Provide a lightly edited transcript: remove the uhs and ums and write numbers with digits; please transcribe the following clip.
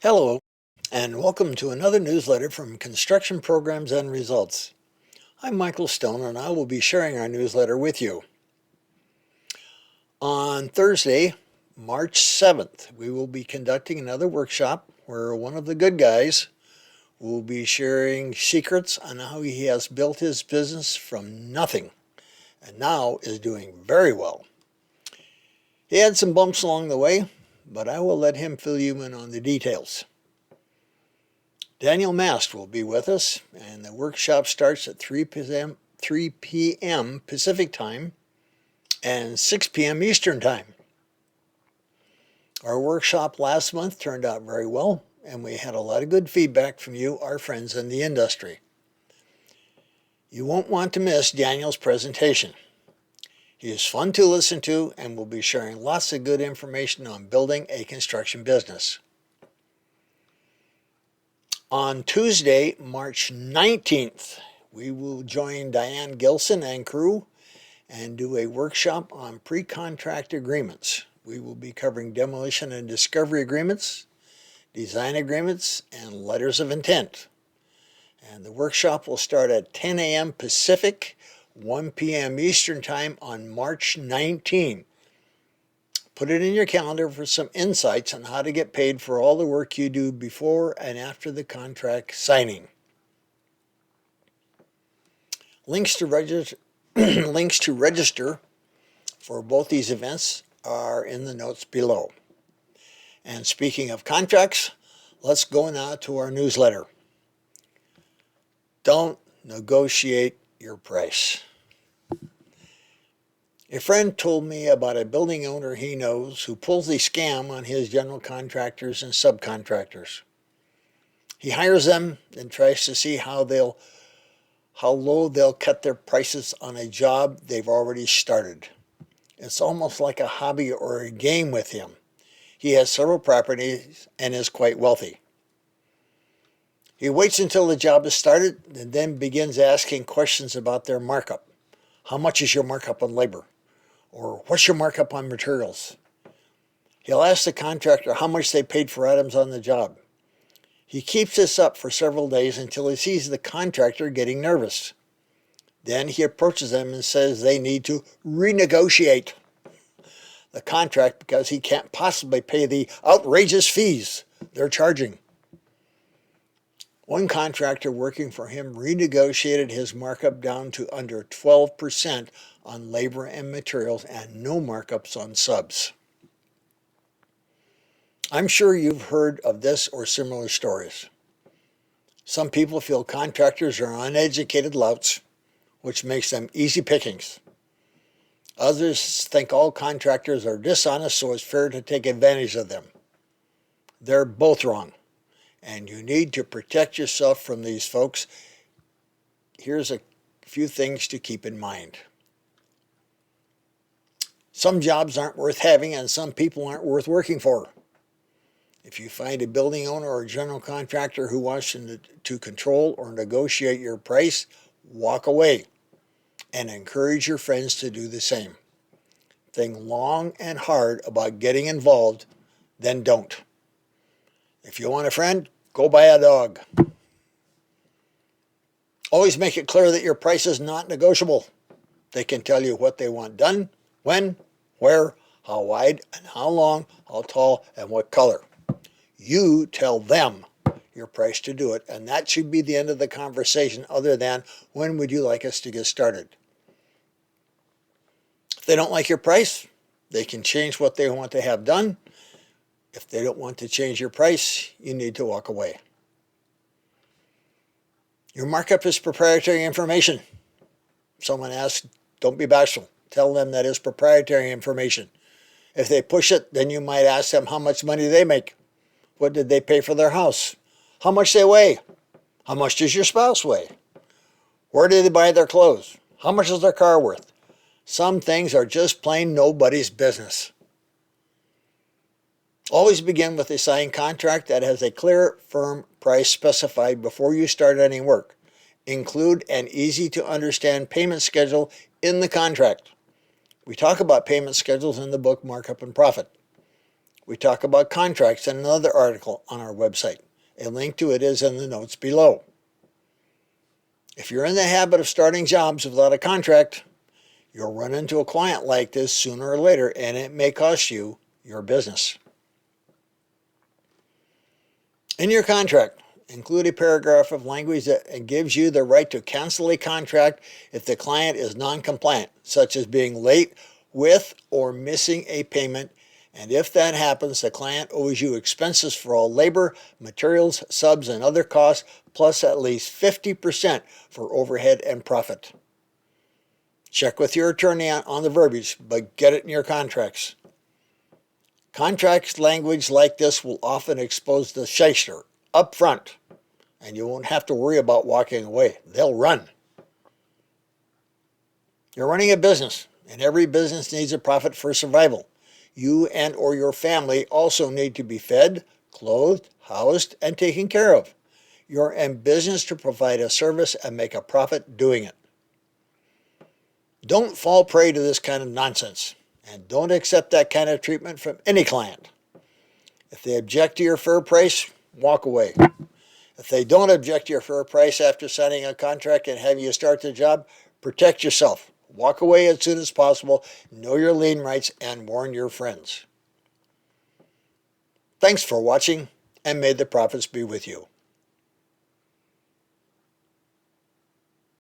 Hello, and welcome to another newsletter from Construction Programs and Results. I'm Michael Stone, and I will be sharing our newsletter with you. On Thursday, March 7th, we will be conducting another workshop where one of the good guys will be sharing secrets on how he has built his business from nothing and now is doing very well. He had some bumps along the way, but I will let him fill you in on the details. Daniel Mast will be with us, and the workshop starts at 3 p.m. Pacific Time and 6 p.m. Eastern Time. Our workshop last month turned out very well, and we had a lot of good feedback from you, our friends in the industry. You won't want to miss Daniel's presentation. He is fun to listen to and will be sharing lots of good information on building a construction business. On Tuesday, March 19th, we will join Diane Gilson and crew and do a workshop on pre-contract agreements. We will be covering demolition and discovery agreements, design agreements, and letters of intent. And the workshop will start at 10 a.m. Pacific, 1 p.m. Eastern Time on March 19. Put it in your calendar for some insights on how to get paid for all the work you do before and after the contract signing. Links to register for both these events are in the notes below. And speaking of contracts, let's go now to our newsletter. Don't negotiate your price. A friend told me about a building owner he knows who pulls a scam on his general contractors and subcontractors. He hires them and tries to see how low they'll cut their prices on a job they've already started. It's almost like a hobby or a game with him. He has several properties and is quite wealthy. He waits until the job is started and then begins asking questions about their markup. How much is your markup on labor? Or what's your markup on materials? He'll ask the contractor how much they paid for items on the job. He keeps this up for several days until he sees the contractor getting nervous. Then he approaches them and says they need to renegotiate the contract because he can't possibly pay the outrageous fees they're charging. One contractor working for him renegotiated his markup down to under 12% on labor and materials and no markups on subs. I'm sure you've heard of this or similar stories. Some people feel contractors are uneducated louts, which makes them easy pickings. Others think all contractors are dishonest, so it's fair to take advantage of them. They're both wrong, and you need to protect yourself from these folks. Here's a few things to keep in mind. Some jobs aren't worth having, and some people aren't worth working for. If you find a building owner or general contractor who wants to control or negotiate your price, walk away and encourage your friends to do the same. Think long and hard about getting involved, then don't. If you want a friend, go buy a dog. Always make it clear that your price is not negotiable. They can tell you what they want done, when, where, how wide, and how long, how tall, and what color. You tell them your price to do it, and that should be the end of the conversation other than, when would you like us to get started? If they don't like your price, they can change what they want to have done. If they don't want to change your price, you need to walk away. Your markup is proprietary information. Someone asks, don't be bashful. Tell them that is proprietary information. If they push it, then you might ask them how much money they make. What did they pay for their house? How much they weigh? How much does your spouse weigh? Where did they buy their clothes? How much is their car worth? Some things are just plain nobody's business. Always begin with a signed contract that has a clear, firm price specified before you start any work. Include an easy-to-understand payment schedule in the contract. We talk about payment schedules in the book Markup and Profit. We talk about contracts in another article on our website. A link to it is in the notes below. If you're in the habit of starting jobs without a contract, you'll run into a client like this sooner or later, and it may cost you your business. In your contract, include a paragraph of language that gives you the right to cancel a contract if the client is non-compliant, such as being late with or missing a payment, and if that happens, the client owes you expenses for all labor, materials, subs, and other costs, plus at least 50% for overhead and profit. Check with your attorney on the verbiage, but get it in your contracts. Contract language like this will often expose the shyster up front, and you won't have to worry about walking away. They'll run. You're running a business, and every business needs a profit for survival. You and or your family also need to be fed, clothed, housed, and taken care of. You're in business to provide a service and make a profit doing it. Don't fall prey to this kind of nonsense, and don't accept that kind of treatment from any client. If they object to your fair price, walk away. If they don't object to your fair price after signing a contract and having you start the job, protect yourself. Walk away as soon as possible, know your lien rights, and warn your friends. Thanks for watching, and may the profits be with you.